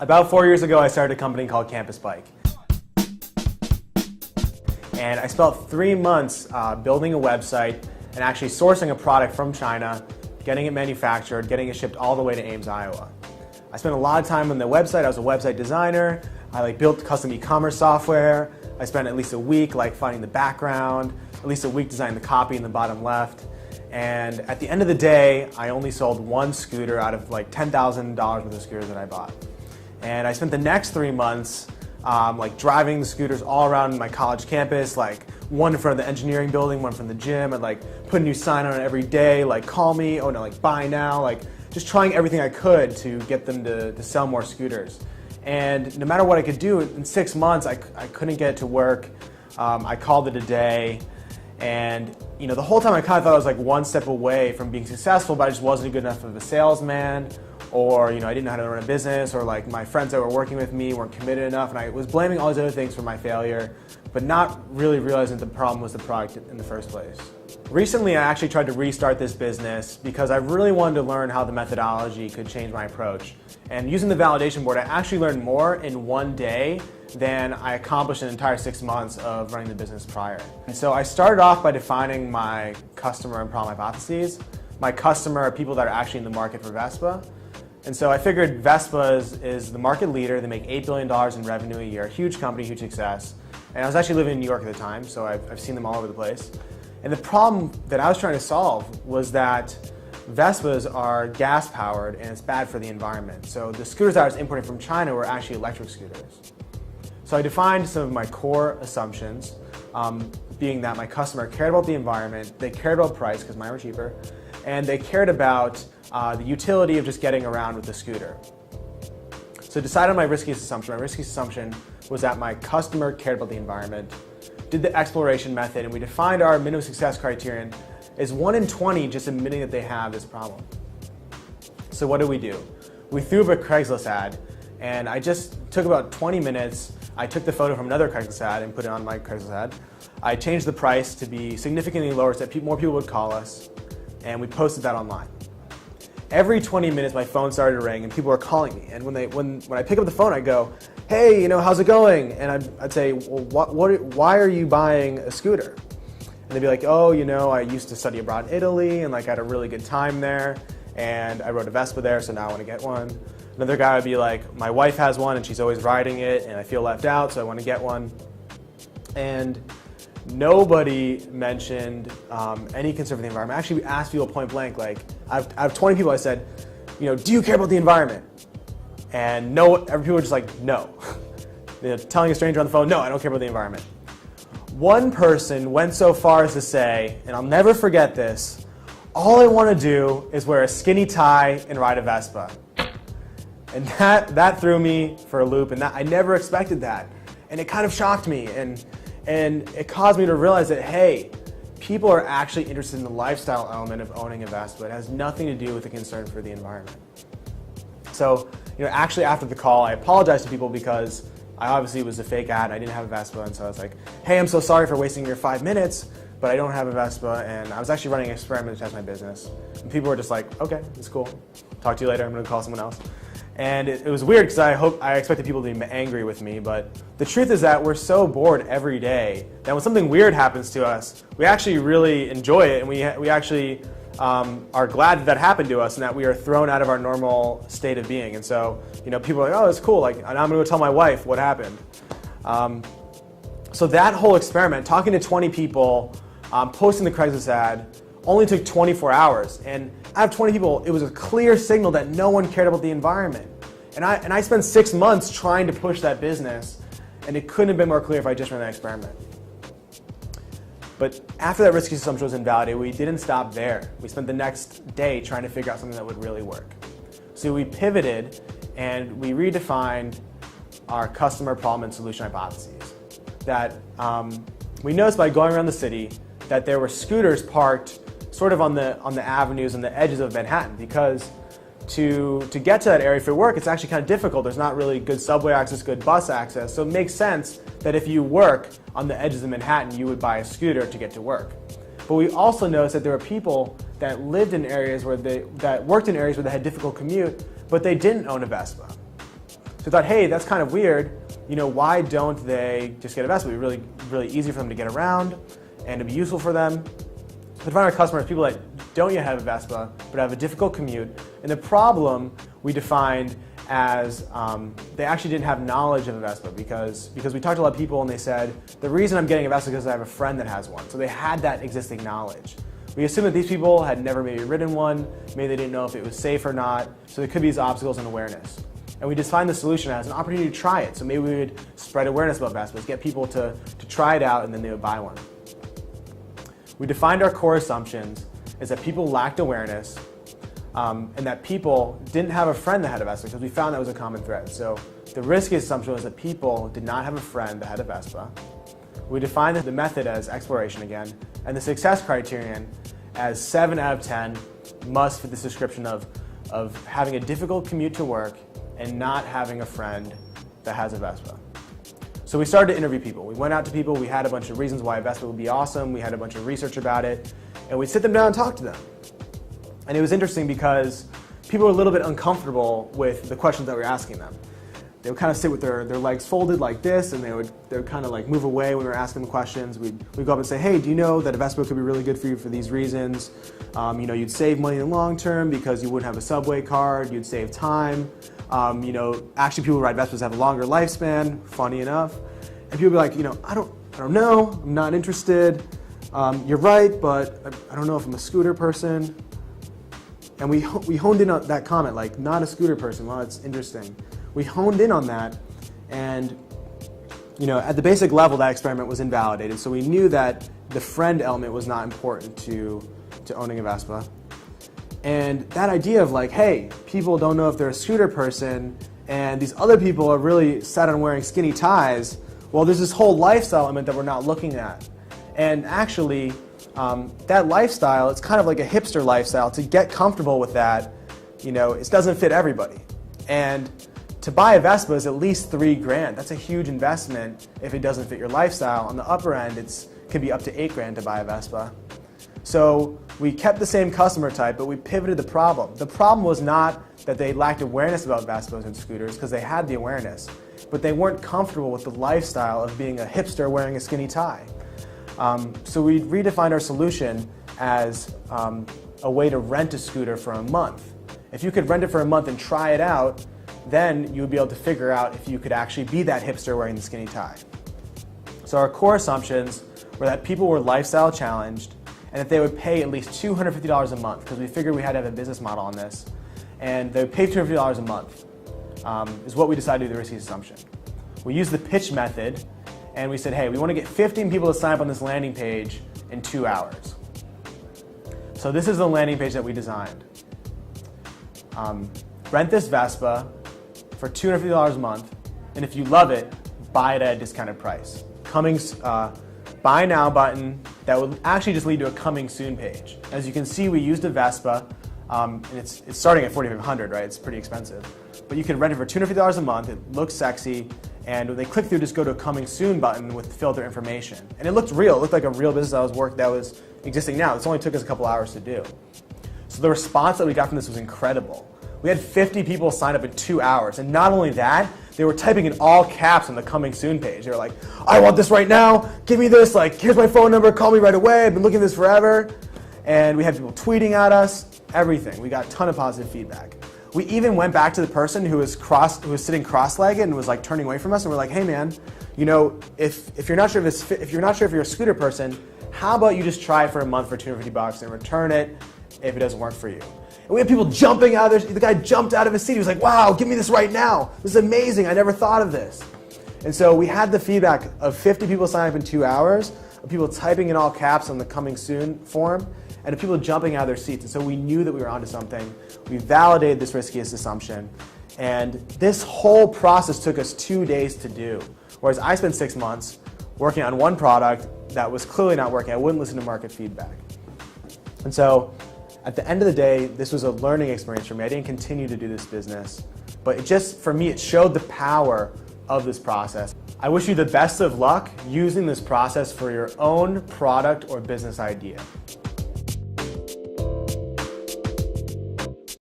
About 4 years ago, I started a company called Campus Bike. And I spent 3 months building a website and actually sourcing a product from China, getting it manufactured, getting it shipped all the way to Ames, Iowa. I spent a lot of time on the website. I was a website designer. I built custom e-commerce software. I spent at least a week finding the background, at least a week designing the copy in the bottom left. And at the end of the day, I only sold one scooter out of $10,000 worth of scooters that I bought. And I spent the next 3 months driving the scooters all around my college campus, one in front of the engineering building, one from the gym. I'd put a new sign on it every day, call me, oh no, buy now, just trying everything I could to get them to sell more scooters. And no matter what I could do, in 6 months, I couldn't get it to work. I called it a day. And the whole time I kind of thought I was one step away from being successful, but I just wasn't good enough of a salesman, or I didn't know how to run a business, or my friends that were working with me weren't committed enough, and I was blaming all these other things for my failure, but not really realizing that the problem was the product in the first place. Recently, I actually tried to restart this business because I really wanted to learn how the methodology could change my approach. And using the validation board, I actually learned more in one day than I accomplished in an entire 6 months of running the business prior. And so I started off by defining my customer and problem hypotheses. My customer are people that are actually in the market for Vespa. And so I figured Vespa is the market leader. They make $8 billion in revenue a year, huge company, huge success. And I was actually living in New York at the time, so I've seen them all over the place. And the problem that I was trying to solve was that Vespas are gas-powered and it's bad for the environment. So the scooters that I was importing from China were actually electric scooters. So I defined some of my core assumptions, being that my customer cared about the environment, they cared about price because mine were cheaper, and they cared about the utility of just getting around with the scooter. So I decided on my riskiest assumption. My riskiest assumption was that my customer cared about the environment, did the exploration method, and we defined our minimum success criterion as 1 in 20 just admitting that they have this problem. So what did we do? We threw up a Craigslist ad, and I just took about 20 minutes. I took the photo from another Craigslist ad and put it on my Craigslist ad. I changed the price to be significantly lower so that more people would call us, and we posted that online. Every 20 minutes, my phone started to ring, and people were calling me. And when I pick up the phone, I go, "Hey, how's it going?" And I'd say, "Well, why are you buying a scooter?" And they'd be like, "Oh, I used to study abroad in Italy, and I had a really good time there, and I rode a Vespa there, so now I want to get one." Another guy would be like, "My wife has one, and she's always riding it, and I feel left out, so I want to get one." And nobody mentioned any concern for the environment. Actually, we asked people point blank, I have 20 people, I said, "Do you care about the environment?" And every people were just like, "No." Telling a stranger on the phone, "No, I don't care about the environment." One person went so far as to say, and I'll never forget this, "All I want to do is wear a skinny tie and ride a Vespa." And that threw me for a loop, and I never expected that. And it kind of shocked me, and it caused me to realize that, hey, people are actually interested in the lifestyle element of owning a Vespa. It has nothing to do with the concern for the environment. So, actually after the call, I apologized to people because I obviously was a fake ad. I didn't have a Vespa, and so I was like, "Hey, I'm so sorry for wasting your 5 minutes, but I don't have a Vespa," and I was actually running an experiment to test my business. And people were just like, "Okay, it's cool. Talk to you later. I'm going to call someone else." And it was weird because I expected people to be angry with me, but the truth is that we're so bored every day that when something weird happens to us, we actually really enjoy it, and we actually are glad that happened to us and that we are thrown out of our normal state of being. And so, people are like, "Oh, it's cool. And I'm going to go tell my wife what happened." So that whole experiment, talking to 20 people, posting the Craigslist ad, only took 24 hours. And out of 20 people, it was a clear signal that no one cared about the environment. And I spent 6 months trying to push that business, and it couldn't have been more clear if I just ran that experiment. But after that risky assumption was invalidated, we didn't stop there. We spent the next day trying to figure out something that would really work. So we pivoted, and we redefined our customer problem and solution hypotheses. That we noticed by going around the city that there were scooters parked sort of on the avenues and the edges of Manhattan, because to get to that area for work, it's actually kind of difficult. There's not really good subway access, good bus access, so it makes sense that if you work on the edges of Manhattan, you would buy a scooter to get to work. But we also noticed that there were people that lived in areas that worked in areas where they had difficult commute, but they didn't own a Vespa. So we thought, hey, that's kind of weird. Why don't they just get a Vespa? It would be really easy for them to get around and it'd be useful for them. So we find our customers, people that don't yet have a Vespa, but have a difficult commute. And the problem we defined as they actually didn't have knowledge of a Vespa because we talked to a lot of people and they said, the reason I'm getting a Vespa is because I have a friend that has one. So they had that existing knowledge. We assumed that these people had never maybe ridden one, maybe they didn't know if it was safe or not, so there could be these obstacles in awareness. And we defined the solution as an opportunity to try it. So maybe we would spread awareness about Vespas, get people to try it out and then they would buy one. We defined our core assumptions as that people lacked awareness and that people didn't have a friend that had a Vespa because we found that was a common thread. So the riskiest assumption was that people did not have a friend that had a Vespa. We defined the method as exploration again, and the success criterion as 7 out of 10 must fit this description of having a difficult commute to work and not having a friend that has a Vespa. So we started to interview people. We went out to people, we had a bunch of reasons why a Vespa would be awesome, we had a bunch of research about it, and we'd sit them down and talk to them. And it was interesting because people were a little bit uncomfortable with the questions that we were asking them. They would kind of sit with their legs folded like this, and they would kind of like move away when we were asking them questions. We'd go up and say, hey, do you know that a Vespa could be really good for you for these reasons? You'd save money in the long term because you wouldn't have a subway card, you'd save time. Actually people who ride Vespas have a longer lifespan, funny enough. And people would be like, I don't know, I'm not interested. You're right, but I don't know if I'm a scooter person. And we honed in on that comment, like, not a scooter person. Well, it's interesting. We honed in on that, and at the basic level, that experiment was invalidated. So we knew that the friend element was not important to owning a Vespa. And that idea of like, hey, people don't know if they're a scooter person, and these other people are really set on wearing skinny ties. Well, there's this whole lifestyle element that we're not looking at. And actually, that lifestyle, it's kind of like a hipster lifestyle. To get comfortable with that, it doesn't fit everybody. And to buy a Vespa is at least $3,000. That's a huge investment if it doesn't fit your lifestyle. On the upper end, it can be up to $8,000 to buy a Vespa. So we kept the same customer type, but we pivoted the problem. The problem was not that they lacked awareness about Vespas and scooters, because they had the awareness, but they weren't comfortable with the lifestyle of being a hipster wearing a skinny tie. So we redefined our solution as a way to rent a scooter for a month. If you could rent it for a month and try it out, then you would be able to figure out if you could actually be that hipster wearing the skinny tie. So our core assumptions were that people were lifestyle challenged and that they would pay at least $250 a month, because we figured we had to have a business model on this. And they would pay $250 a month is what we decided to do the riskiest assumption. We used the pitch method, and we said, hey, we want to get 15 people to sign up on this landing page in 2 hours. So this is the landing page that we designed. Rent this Vespa for $250 a month, and if you love it, buy it at a discounted price. Buy now button that would actually just lead to a coming soon page. As you can see, we used a Vespa, and it's starting at $4,500, right? It's pretty expensive. But you can rent it for $250 a month, it looks sexy, and when they click through, just go to a coming soon button with filter information. And it looked real, it looked like a real business that was existing now. This only took us a couple hours to do. So the response that we got from this was incredible. We had 50 people sign up in 2 hours, and not only that, they were typing in all caps on the coming soon page. They were like, I want this right now, give me this, like, here's my phone number, call me right away, I've been looking at this forever. And we had people tweeting at us, everything. We got a ton of positive feedback. We even went back to the person who was sitting cross-legged and was like turning away from us, and we're like, hey man, if you're not sure if you're a scooter person, how about you just try it for a month for $250 and return it if it doesn't work for you. And we had people jumping out of the guy jumped out of his seat. He was like, wow, give me this right now. This is amazing. I never thought of this. And so we had the feedback of 50 people sign up in 2 hours, of people typing in all caps on the coming soon form, and of people jumping out of their seats. And so we knew that we were onto something. We validated this riskiest assumption. And this whole process took us 2 days to do. Whereas I spent 6 months working on one product that was clearly not working. I wouldn't listen to market feedback. And so at the end of the day, this was a learning experience for me. I didn't continue to do this business, but for me, it showed the power of this process. I wish you the best of luck using this process for your own product or business idea.